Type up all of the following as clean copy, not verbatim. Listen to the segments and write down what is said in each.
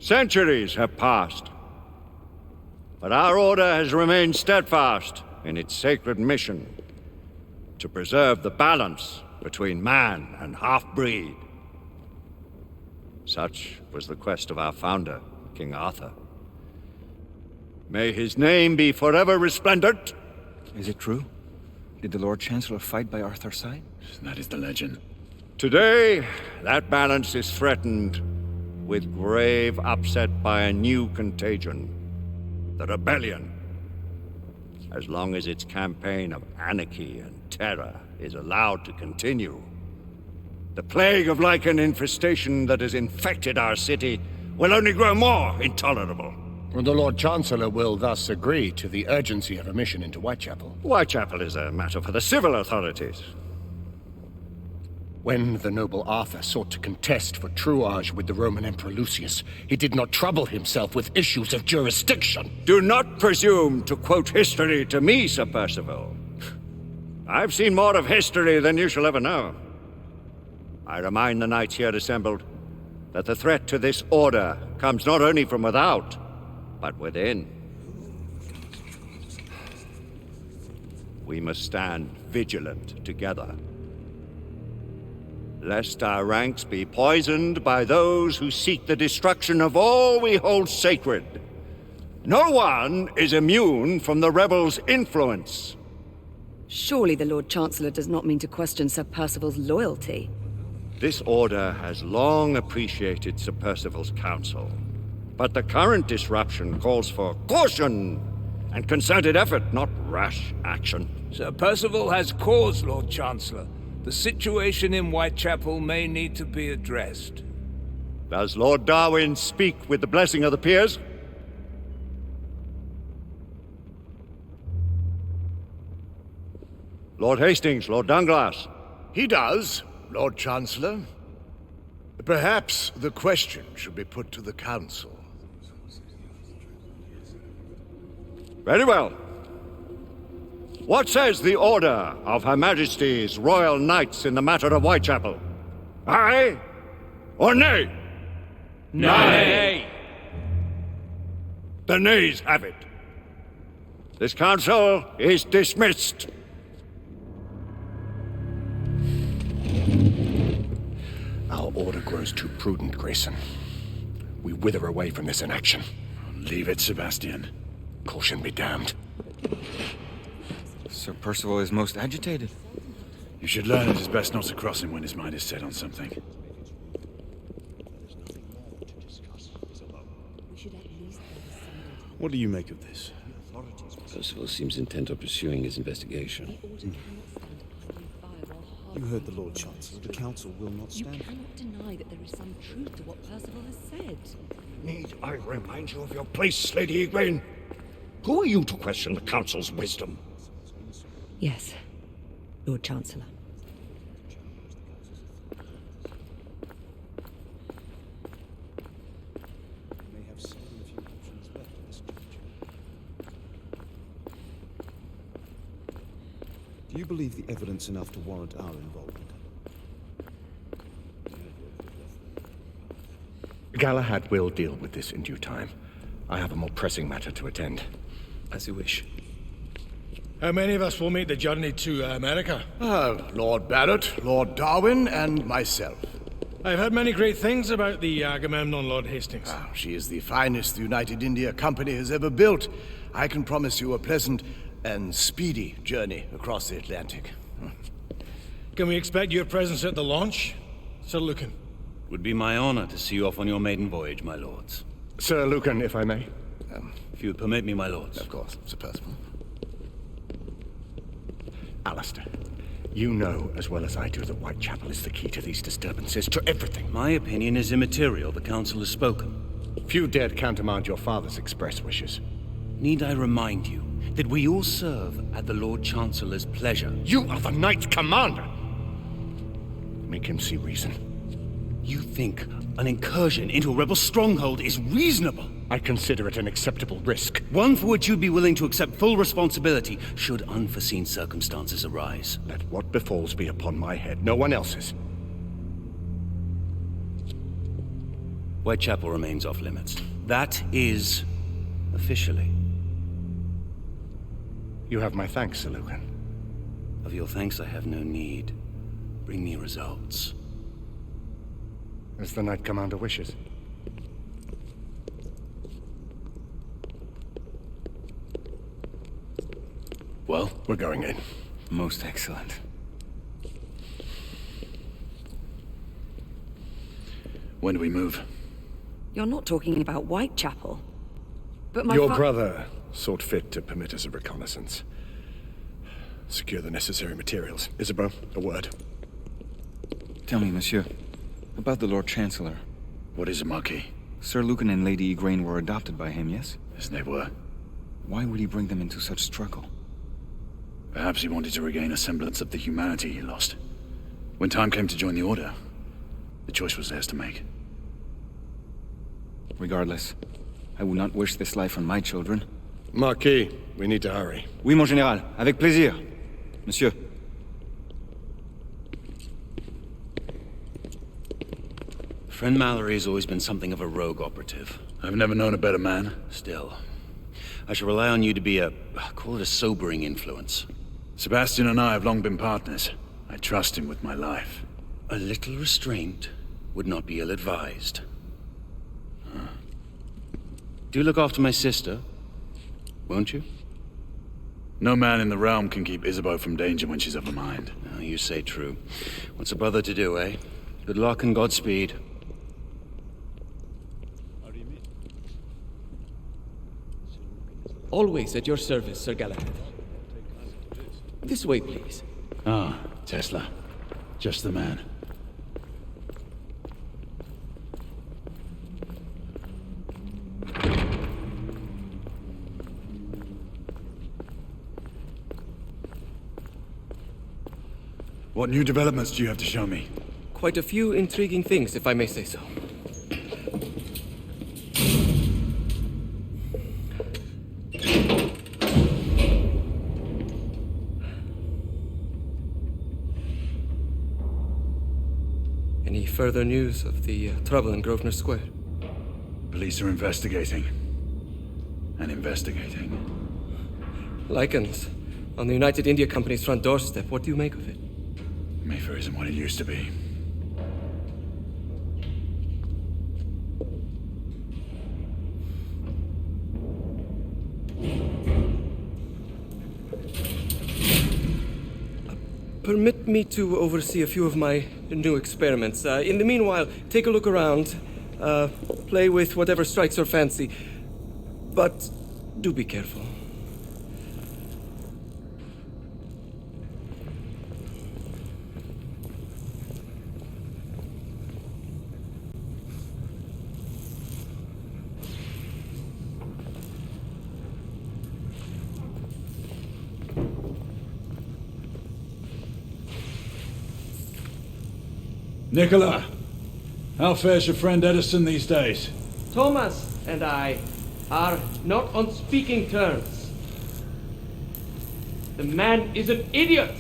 Centuries have passed, but our order has remained steadfast in its sacred mission to preserve the balance between man and half-breed. Such was the quest of our founder, King Arthur. May his name be forever resplendent. Is it true? Did the Lord Chancellor fight by Arthur's side? That is the legend. Today, that balance is threatened with grave upset by a new contagion, the rebellion. As long as its campaign of anarchy and terror is allowed to continue, the plague of lichen infestation that has infected our city will only grow more intolerable. The Lord Chancellor will thus agree to the urgency of a mission into Whitechapel. Whitechapel is a matter for the civil authorities. When the noble Arthur sought to contest for truage with the Roman Emperor Lucius, he did not trouble himself with issues of jurisdiction. Do not presume to quote history to me, Sir Percival. I've seen more of history than you shall ever know. I remind the knights here assembled that the threat to this order comes not only from without, but within. We must stand vigilant together, lest our ranks be poisoned by those who seek the destruction of all we hold sacred. No one is immune from the rebels' influence. Surely the Lord Chancellor does not mean to question Sir Percival's loyalty. This order has long appreciated Sir Percival's counsel, but the current disruption calls for caution and concerted effort, not rash action. Sir Percival has cause, Lord Chancellor. The situation in Whitechapel may need to be addressed. Does Lord Darwin speak with the blessing of the peers? Lord Hastings, Lord Dunglass. He does, Lord Chancellor. Perhaps the question should be put to the Council. Very well. What says the Order of Her Majesty's Royal Knights in the matter of Whitechapel? Aye or nay? Nay! The nays have it. This council is dismissed. Our order grows too prudent, Grayson. We wither away from this inaction. Leave it, Sebastian. Caution be damned. Sir Percival is most agitated. You should learn it is best not to cross him when his mind is set on something. What do you make of this? Percival seems intent on pursuing his investigation. You heard the Lord Chancellor. The Council will not stand. You cannot deny that there is some truth to what Percival has said. Need I remind you of your place, Lady Egwene? Who are you to question the Council's wisdom? Yes, Lord Chancellor. May have seven of you options left in this juncture. Do you believe the evidence enough to warrant our involvement? Galahad will deal with this in due time. I have a more pressing matter to attend. As you wish. How many of us will make the journey to America? Lord Barrett, Lord Darwin, and myself. I've heard many great things about the Agamemnon, Lord Hastings. She is the finest the United India Company has ever built. I can promise you a pleasant and speedy journey across the Atlantic. Can we expect your presence at the launch, Sir Lucan? Would be my honor to see you off on your maiden voyage, my lords. Sir Lucan, if I may. If you would permit me, my lords. Of course, Sir Percival. Alistair, you know as well as I do that Whitechapel is the key to these disturbances, to everything. My opinion is immaterial. The Council has spoken. Few dared countermand your father's express wishes. Need I remind you that we all serve at the Lord Chancellor's pleasure? You are the Knight Commander! Make him see reason. You think an incursion into a rebel stronghold is reasonable? I consider it an acceptable risk. One for which you'd be willing to accept full responsibility should unforeseen circumstances arise. Let what befalls be upon my head, no one else's. Whitechapel remains off limits. That is officially. You have my thanks, Sir Lucan. Of your thanks I have no need. Bring me results. As the Knight Commander wishes. Well, We're going in. Most excellent. when do we move? You're not talking about Whitechapel. But my Your brother sought fit to permit us a reconnaissance. Secure the necessary materials. Isabeau, a word. Tell me, monsieur, about the Lord Chancellor. What is it, Marquis? Sir Lucan and Lady Igraine were adopted by him, yes? Yes, they were. Why would he bring them into such struggle? Perhaps he wanted to regain a semblance of the humanity he lost. When time came to join the Order, the choice was theirs to make. Regardless, I would not wish this life on my children. Marquis, we need to hurry. Oui, mon général. Avec plaisir. Monsieur. Friend Mallory has always been something of a rogue operative. I've never known a better man. Still, I shall rely on you to be call it a sobering influence. Sebastian and I have long been partners. I trust him with my life. A little restraint would not be ill-advised. Do look after my sister, won't you? No man in the realm can keep Isabeau from danger when she's of a mind. Oh, you say true. What's a brother to do, eh? Good luck and Godspeed. Always at your service, Sir Galahad. This way, please. Ah, Tesla. Just the man. What new developments do you have to show me? Quite a few intriguing things, if I may say so. Any further news of the trouble in Grosvenor Square? Police are investigating. And investigating. Lycans, on the United India Company's front doorstep. What do you make of it? Mayfair isn't what it used to be. Permit me to oversee a few of my new experiments. In the meanwhile, take a look around. Play with whatever strikes your fancy. But do be careful. Nicola, how fares your friend Edison these days? Thomas and I are not on speaking terms. The man is an idiot!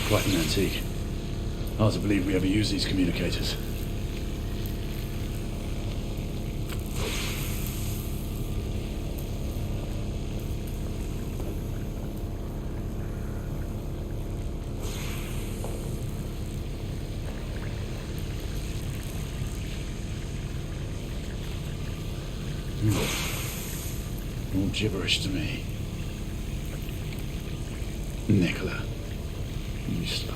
Quite an antique. Hard to believe we ever use these communicators. All gibberish to me. Nicola, you sly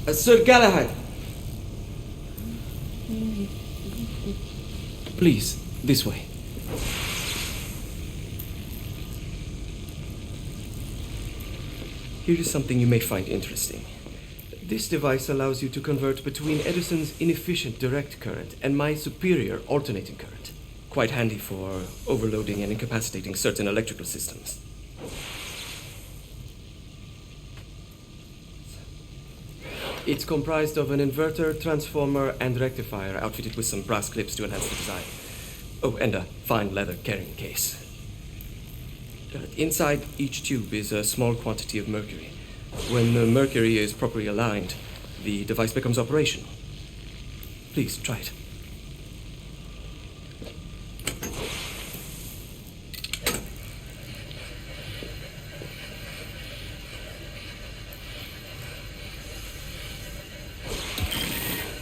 dog. Sir Galahad! Please, this way. Here is something you may find interesting. This device allows you to convert between Edison's inefficient direct current and my superior alternating current. Quite handy for overloading and incapacitating certain electrical systems. It's comprised of an inverter, transformer, and rectifier outfitted with some brass clips to enhance the design. Oh, and a fine leather carrying case. Inside each tube is a small quantity of mercury. When the mercury is properly aligned, the device becomes operational. Please, try it.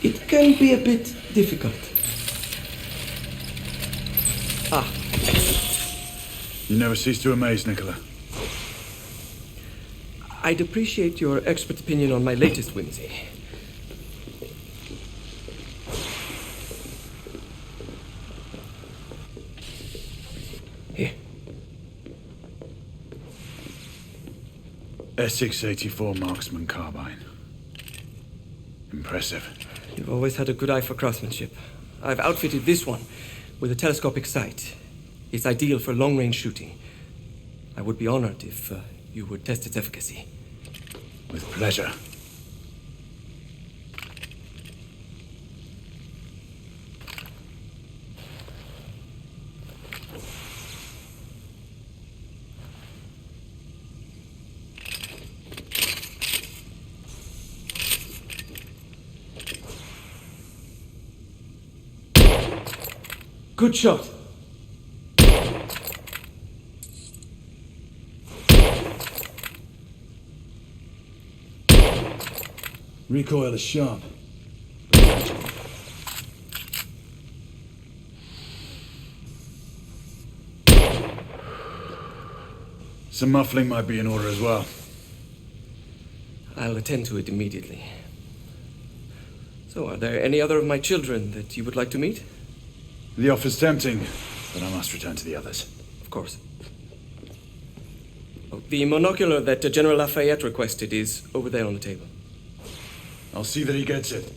It can be a bit difficult. Ah. You never cease to amaze, Nicola. I'd appreciate your expert opinion on my latest whimsy. Here. S684 Marksman Carbine. Impressive. You've always had a good eye for craftsmanship. I've outfitted this one with a telescopic sight. It's ideal for long-range shooting. I would be honored if you would test its efficacy. With pleasure. Good shot. Recoil is sharp. Some muffling might be in order as well. I'll attend to it immediately. So, are there any other of my children that you would like to meet? The offer's tempting, but I must return to the others. Of course. Oh, the monocular that General Lafayette requested is over there on the table. I'll see that he gets it.